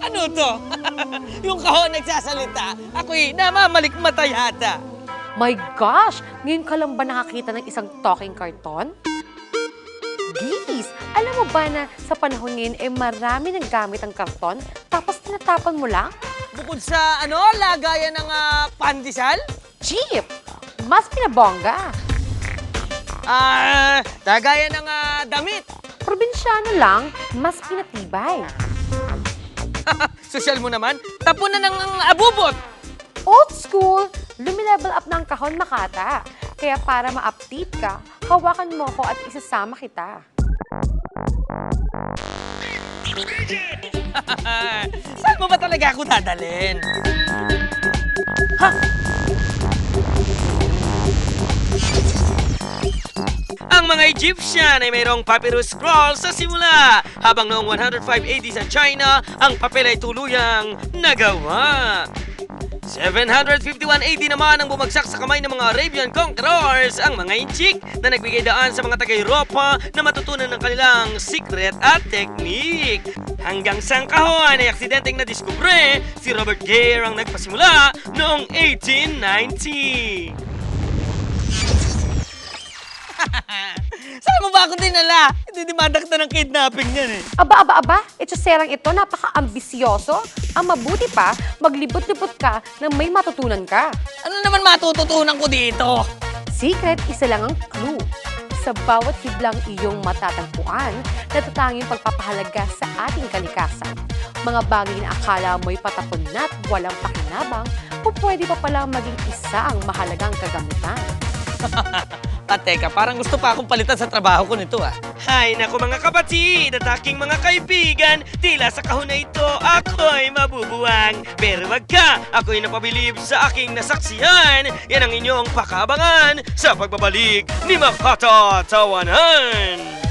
Ano to? Yung kahon nagsasalita, ako'y namamalikmata yata. My gosh! Ngayon ka lang ba nakakita ng isang talking carton? Geez! Alam mo ba na sa panahon ngayon marami nang gamit ang karton tapos tinatapon mo lang? Bukod sa lagayan ng pandesal? Cheap! Mas pinabongga. Lagayan ng damit. Probinsyano lang, mas pinatibay. Sosyal mo naman, tapon na ng abubot. Old school, lumilevel up na ang kahon Makata. Kaya para ma-update ka, hawakan mo ko at isasama kita. Saan mo ba talaga ako dadalhin? Ang mga Egyptian ay mayroong papyrus scroll sa simula, habang noong 105 AD sa China, ang papel ay tuluyang nagawa. 751 AD naman ang bumagsak sa kamay ng mga Arabian conquerors ang mga Inchik na nagbigay daan sa mga taga-Europa na matutunan ng kanilang secret at technique. Hanggang sa ang kahon ay aksidenteng nadiskubre, si Robert Gere ang nagpasimula noong 1890. Saan mo ba ako dinala? Didimanda kita ng kidnapping yan eh. Aba! Etsoserang ito, napaka-ambisyoso. Ang mabuti pa, maglibot-libot ka nang may matutunan ka. Ano naman matututunan ko dito? Secret, isa lang ang clue. Sa bawat hiblang iyong matatagpuan, natatanging pagpapahalaga sa ating kalikasan. Mga bagay na akala mo'y patapon na't walang pakinabang, o pwede pa palang maging isa ang mahalagang kagamitan. Teka, parang gusto pa akong palitan sa trabaho ko nito ah. Hay naku mga kapatid at aking mga kaibigan, tila sa kahon na ito ako'y mabubuwang. Pero wag ka, ako'y napabilib sa aking nasaksihan. Yan ang inyong pakabangan sa pagbabalik ni Makata Tawanan.